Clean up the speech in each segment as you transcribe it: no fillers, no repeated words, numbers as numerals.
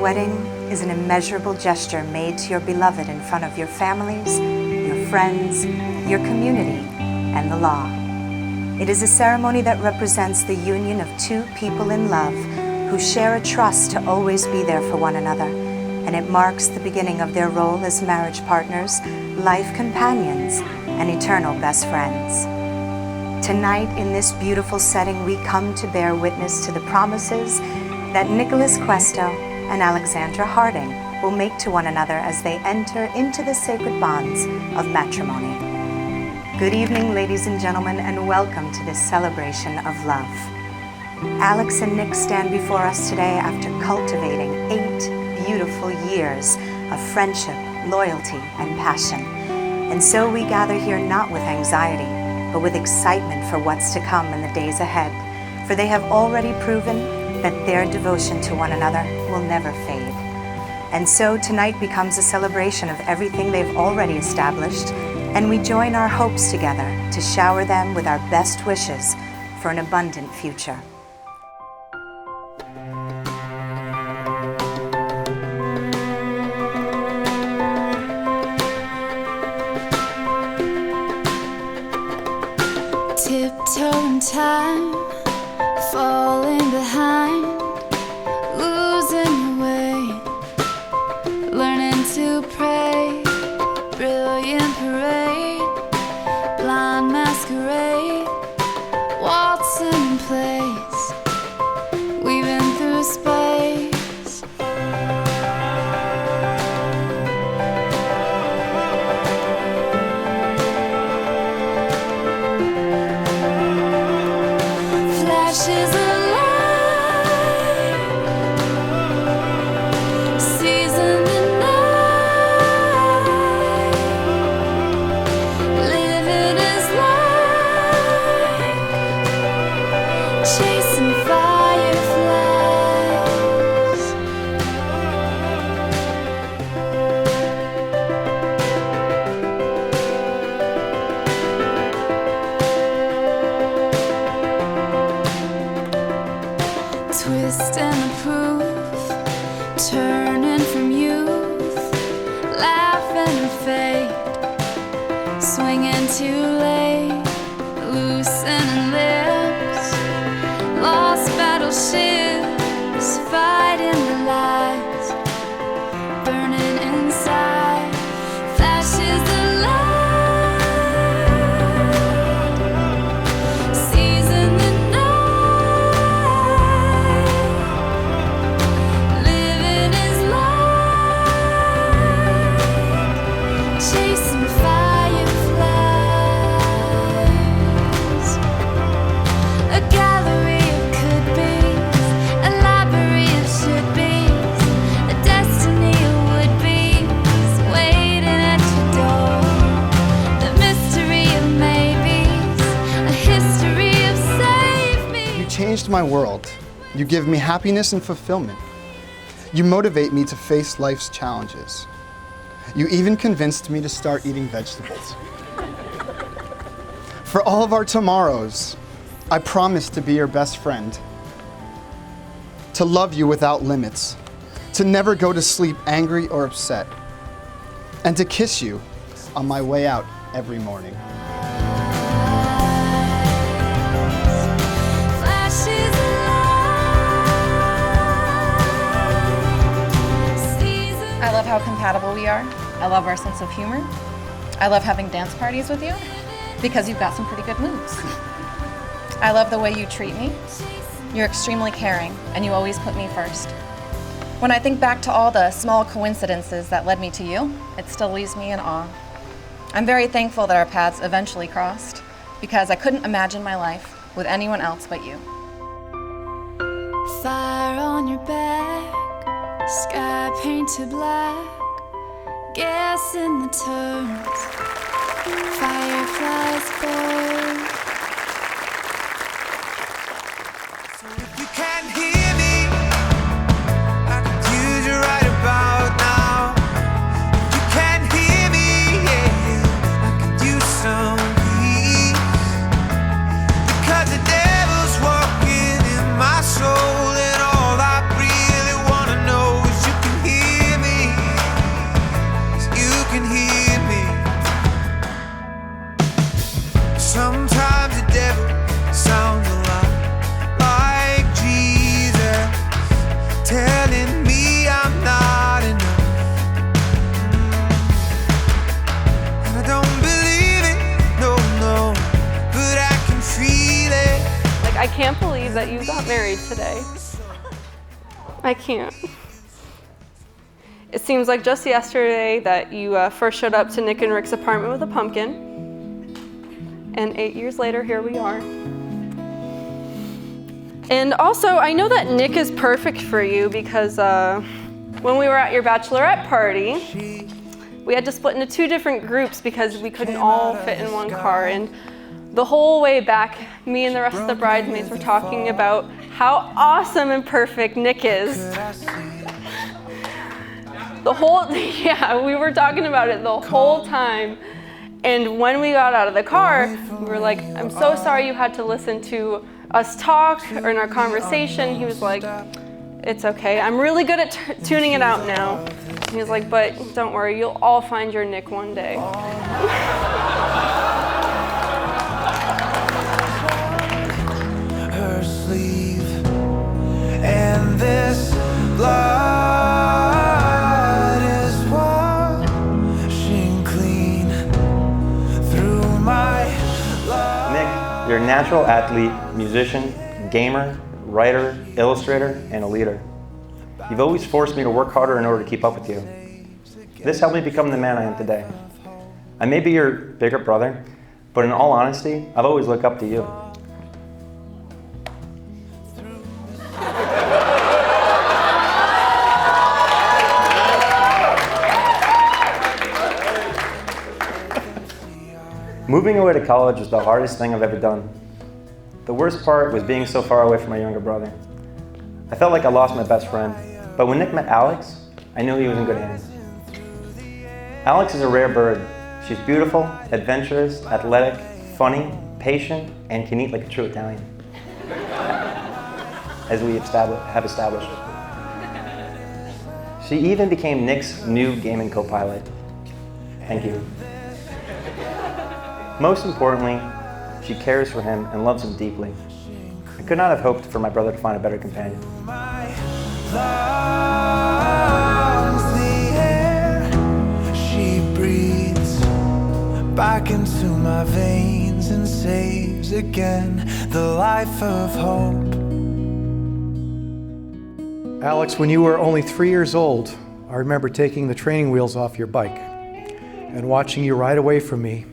wedding is an immeasurable gesture made to your beloved in front of your families, your friends, your community, and the law. It is a ceremony that represents the union of two people in love who share a trust to always be there for one another, and it marks the beginning of their role as marriage partners, life companions, and eternal best friends. Tonight, in this beautiful setting, we come to bear witness to the promises that Nicholas Questo and Alexandra Harding will make to one another as they enter into the sacred bonds of matrimony. Good evening, ladies and gentlemen, and welcome to this celebration of love. Alex and Nick stand before us today after cultivating 8 beautiful years of friendship, loyalty, and passion. And so we gather here not with anxiety, but with excitement for what's to come in the days ahead, for they have already proven that their devotion to one another will never fade. And so tonight becomes a celebration of everything they've already established, and we join our hopes together to shower them with our best wishes for an abundant future. Tiptoeing time, falling behind, losing your way, learning to pray, brilliant parade, blind masquerade, waltzing in place, weaving through space. Flashes of light, season the night, living is like chasing fireflies. Twist and approve, turning from youth, laughing and fade, swinging too late, loosening lips, lost battleships, fighting the lies, burning inside, flashes of light, season the chasing fireflies, a gallery of could-be's, a library of should-be's, a destiny of would-be's, waiting at your door, the mystery of maybes, a history of save me. You changed my world. You give me happiness and fulfillment. You motivate me to face life's challenges. You even convinced me to start eating vegetables. For all of our tomorrows, I promise to be your best friend, to love you without limits, to never go to sleep angry or upset, and to kiss you on my way out every morning. I love how compatible we are. I love our sense of humor. I love having dance parties with you because you've got some pretty good moves. I love the way you treat me. You're extremely caring and you always put me first. When I think back to all the small coincidences that led me to you, it still leaves me in awe. I'm very thankful that our paths eventually crossed because I couldn't imagine my life with anyone else but you. Fire on your back, sky painted black, gas in the turns, fireflies burn. So if you can't hear me, I could use you right about now. If you can't hear me, yeah, I could use some peace. Because the devil's walking in my soul, and all I really wanna know is you believe that you got married today. I can't. It seems like just yesterday that you first showed up to Nick and Rick's apartment with a pumpkin. And 8 years later, here we are. And also, I know that Nick is perfect for you because when we were at your bachelorette party, we had to split into 2 different groups because we couldn't all fit in one car. And the whole way back, me and the rest of the bridesmaids were talking about how awesome and perfect Nick is. We were talking about it the whole time. And when we got out of the car, we were like, I'm so sorry you had to listen to us talk or in our conversation. He was like, it's okay. I'm really good at tuning it out now. And he was like, but don't worry, you'll all find your Nick one day. Her sleeve and this blood is washing clean through my life. Nick, you're a natural athlete, musician, gamer, writer, illustrator, and a leader. You've always forced me to work harder in order to keep up with you. This helped me become the man I am today. I may be your bigger brother, but in all honesty, I've always looked up to you. Moving away to college was the hardest thing I've ever done. The worst part was being so far away from my younger brother. I felt like I lost my best friend, but when Nick met Alex, I knew he was in good hands. Alex is a rare bird. She's beautiful, adventurous, athletic, funny, patient, and can eat like a true Italian, as we have established. She even became Nick's new gaming co-pilot. Thank you. Most importantly, she cares for him and loves him deeply. I could not have hoped for my brother to find a better companion. My lungs, the air she breathes back into my veins and saves again the life of hope. Alex, when you were only 3 years old, I remember taking the training wheels off your bike and watching you ride away from me,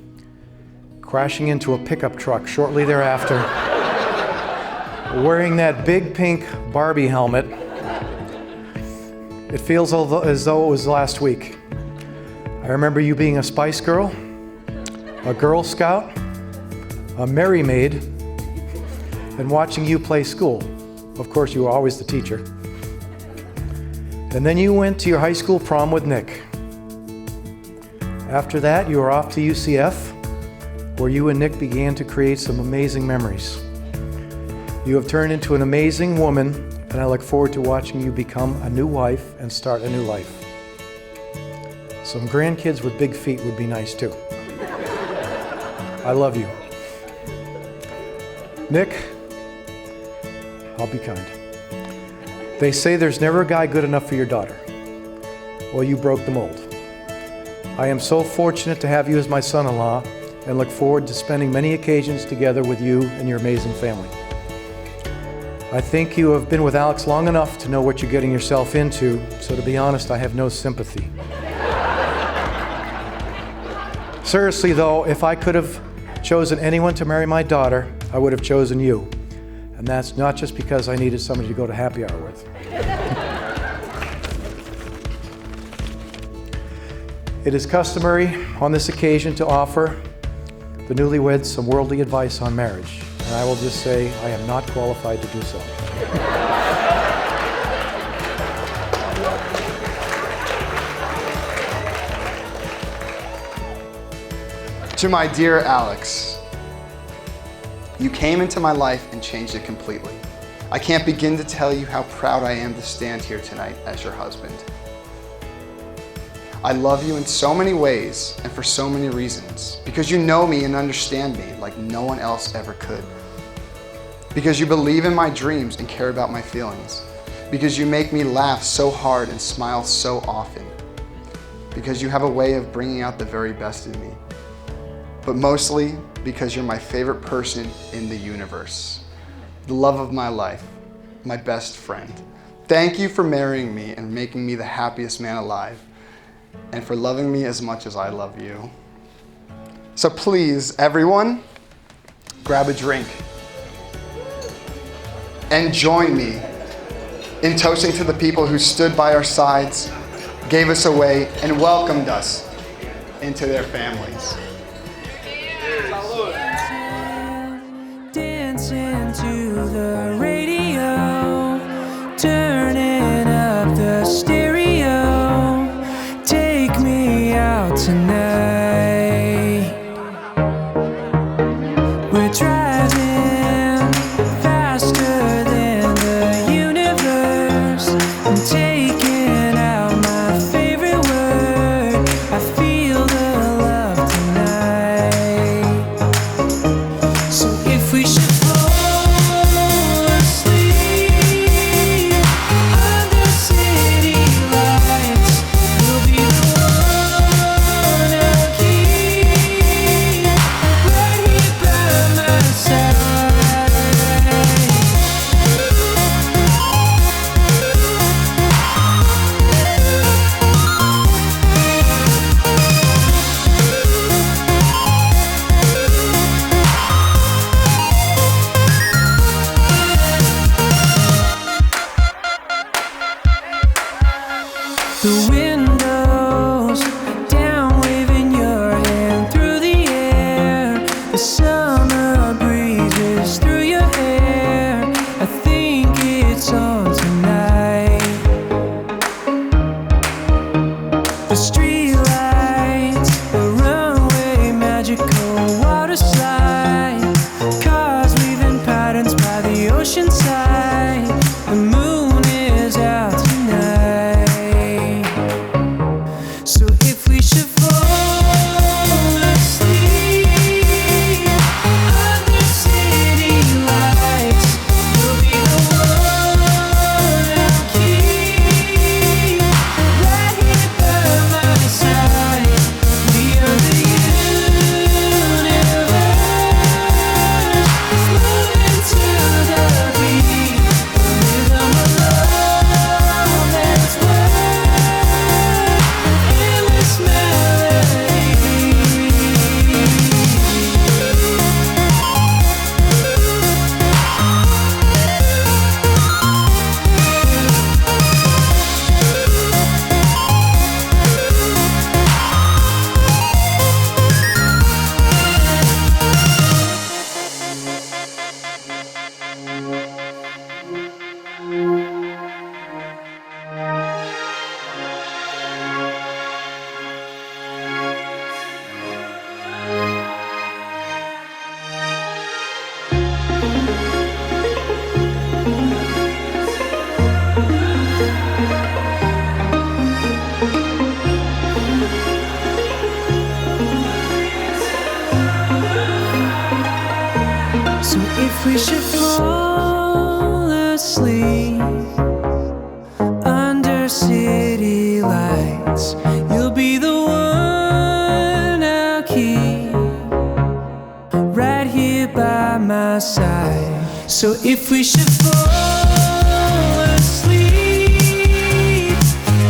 crashing into a pickup truck shortly thereafter, wearing that big pink Barbie helmet. It feels as though it was last week. I remember you being a Spice Girl, a Girl Scout, a Merry Maid, and watching you play school. Of course, you were always the teacher. And then you went to your high school prom with Nick. After that, you were off to UCF, where you and Nick began to create some amazing memories. You have turned into an amazing woman, and I look forward to watching you become a new wife and start a new life. Some grandkids with big feet would be nice too. I love you. Nick, I'll be kind. They say there's never a guy good enough for your daughter. Well, you broke the mold. I am so fortunate to have you as my son-in-law and look forward to spending many occasions together with you and your amazing family. I think you have been with Alex long enough to know what you're getting yourself into, so to be honest, I have no sympathy. Seriously though, if I could have chosen anyone to marry my daughter, I would have chosen you. And that's not just because I needed somebody to go to happy hour with. It is customary on this occasion to offer the newlyweds some worldly advice on marriage. And I will just say, I am not qualified to do so. To my dear Alex, you came into my life and changed it completely. I can't begin to tell you how proud I am to stand here tonight as your husband. I love you in so many ways and for so many reasons, because you know me and understand me like no one else ever could. Because you believe in my dreams and care about my feelings. Because you make me laugh so hard and smile so often. Because you have a way of bringing out the very best in me. But mostly because you're my favorite person in the universe. the love of my life, my best friend. Thank you for marrying me and making me the happiest man alive, and for loving me as much as I love you. So please, everyone, grab a drink and join me in toasting to the people who stood by our sides, gave us away, and welcomed us into their families. Dancing to the radio, turning up the stereo. Take me out tonight. We're driving faster than the universe. I'm taking out my favorite word. I feel the love tonight. So if we should fall asleep under city lights, you'll be the one I'll keep right here by my side. The windows down, waving your hand through the air. The summer breezes through your hair. I think it's on tonight. The street lights, the runway, magical water slide. Cars weaving patterns by the ocean side. The moon is out tonight. So if we should fall asleep under city lights, you'll be the one I'll keep right here by my side. We are the universe, moving to the beat, the rhythm of love that's worth endless melody. So if we should fall asleep under city lights, you'll be the one I'll keep right here by my side. So if we should fall asleep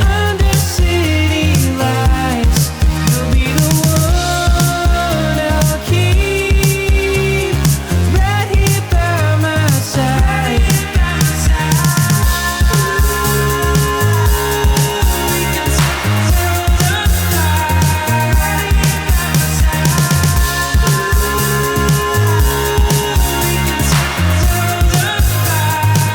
under city lights, you'll be the one I'll keep right here by my side. We can settle the fire. We can settle the fire.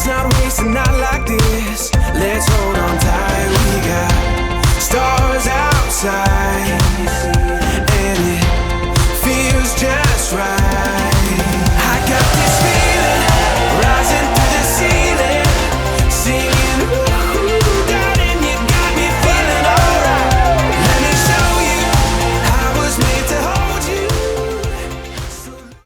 Let's not waste a night like this.